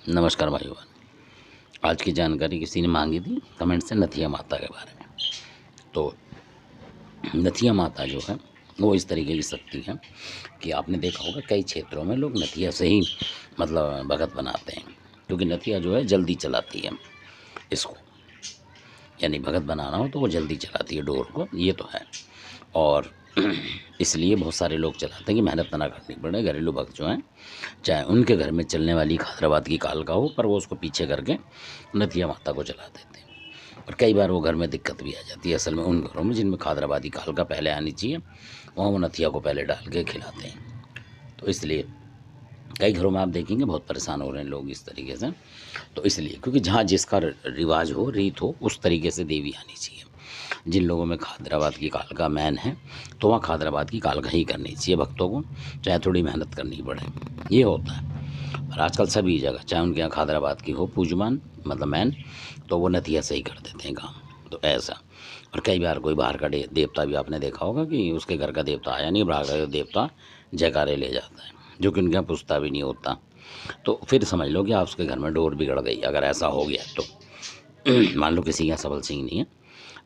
नमस्कार भाइयों। आज की जानकारी किसी ने मांगी थी कमेंट से नथिया माता के बारे में। तो नथिया माता जो है वो इस तरीके की शक्ति है कि आपने देखा होगा कई क्षेत्रों में लोग नथिया से ही मतलब भगत बनाते हैं, क्योंकि नथिया जो है जल्दी चलाती है इसको, यानी भगत बनाना हो तो वो जल्दी चलाती है डोर को, ये तो है। और इसलिए बहुत सारे लोग चलाते हैं कि मेहनत ना करनी पड़े। घरेलू भक्त जो हैं, चाहे उनके घर में चलने वाली खादराबाद की काल का हो, पर वो उसको पीछे करके नथिया माता को चला देते हैं। और कई बार वो घर में दिक्कत भी आ जाती है। असल में उन घरों में जिनमें खादराबादी काल का पहले आनी चाहिए, वहाँ वो नथिया को पहले डाल के खिलाते हैं। तो इसलिए कई घरों में आप देखेंगे बहुत परेशान हो रहे हैं लोग इस तरीके से। तो इसलिए क्योंकि जहाँ जिसका रिवाज हो, रीत हो, उस तरीके से देवी आनी चाहिए। जिन लोगों में खादराबाद की काल का मैन है, तो वहाँ खादराबाद की काल का ही करनी चाहिए भक्तों को, चाहे थोड़ी मेहनत करनी पड़े, ये होता है। और आजकल सभी जगह चाहे उनके यहाँ खादराबाद की हो पूजमान मतलब मैन, तो वो नथिया से ही कर देते हैं काम। तो ऐसा। और कई बार कोई बाहर का देवता भी आपने देखा होगा कि उसके घर का देवता आया नहीं, बाहर का देवता जयकारे ले जाता है, जो कि उनके यहाँ पूछता भी नहीं होता। तो फिर समझ लो कि आप उसके घर में डोर बिगड़ गई अगर ऐसा हो गया तो। मान लो किसी के यहाँ सबल सिंह नहीं है,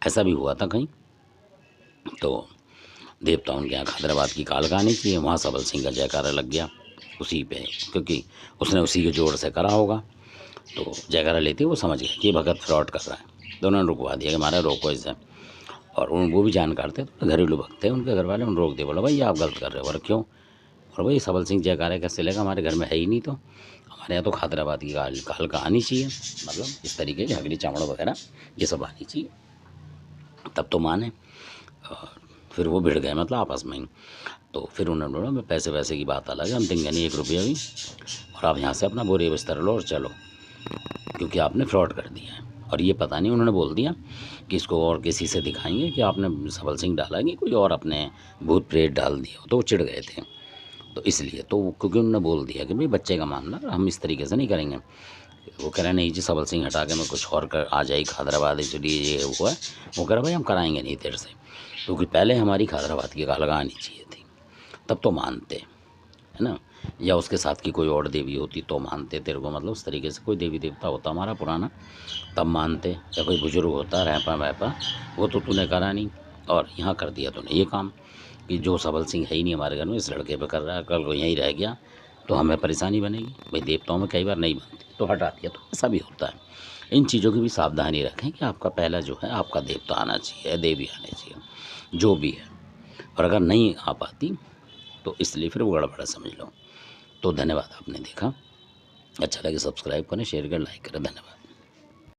ऐसा भी हुआ था कहीं, तो देवता उनके यहाँ हैदराबाद की काल कहानी थी, वहाँ सबल सिंह का जयकारा लग गया उसी पे, क्योंकि उसने उसी के जोड़ से करा होगा। तो जयकारा लेते वो समझ गए कि ये भगत फ्रॉड कर रहा है, तो उन्होंने रुकवा दिया कि हमारा रोको इसे। और उन वो भी जानकार थे, तो घरेलू भक्त थे उनके घर वाले, उन्होंने रोक दिया, बोला भाई ये आप गलत कर रहे हो। और क्यों? और भाई सबल सिंह जयकारा कैसे लेगा, हमारे घर में है ही नहीं, तो हमारे यहाँ तो हैदराबाद की काल का आनी चाहिए, मतलब इस तरीके की हगड़ी चावड़ वगैरह ये सब आनी चाहिए, तब तो माने। फिर वो भिड़ गए मतलब आपस में ही। तो फिर उन्होंने बोला मैं पैसे वैसे की बात अलग है, हम देंगे नहीं 1 रुपया भी, और आप यहाँ से अपना बोरे बिस्तर लो और चलो, क्योंकि आपने फ्रॉड कर दिया है। और ये पता नहीं उन्होंने बोल दिया कि इसको और किसी से दिखाएंगे कि आपने सबल सिंह डाला कि कोई और अपने भूत प्रेत डाल दिया, तो वो चिढ़ गए थे। तो इसलिए तो क्योंकि उन्होंने बोल दिया कि भाई बच्चे का मामला, हम इस तरीके से नहीं करेंगे। वो कह रहे नहीं जी सबल सिंह हटा के मैं कुछ और कर आ जाएगी हैदराबाद, इसलिए ये हुआ है। वो कह रहा भाई हम कराएंगे नहीं तेरे से, क्योंकि पहले हमारी हैदराबाद की काल आनी चाहिए थी, तब तो मानते, है ना। या उसके साथ की कोई और देवी होती तो मानते तेरे को, मतलब उस तरीके से कोई देवी देवता होता हमारा पुराना, तब मानते। या कोई बुजुर्ग होता रहपा वहपा, वो तो तूने करा नहीं, और यहाँ कर दिया तूने ये काम कि जो सबल सिंह है ही नहीं हमारे घर में, इस लड़के पे कर रहा है, कल को यहीं रह गया तो हमें परेशानी बनेगी। भाई देवताओं में कई बार नहीं बनती, तो हटा दिया, तो ऐसा भी होता है। इन चीज़ों की भी सावधानी रखें कि आपका पहला जो है आपका देवता आना चाहिए, देवी आनी चाहिए, जो भी है। और अगर नहीं आ पाती तो इसलिए फिर वो गड़बड़ समझ लो। तो धन्यवाद, आपने देखा, अच्छा लगे सब्सक्राइब करें, शेयर करें, लाइक करें, धन्यवाद।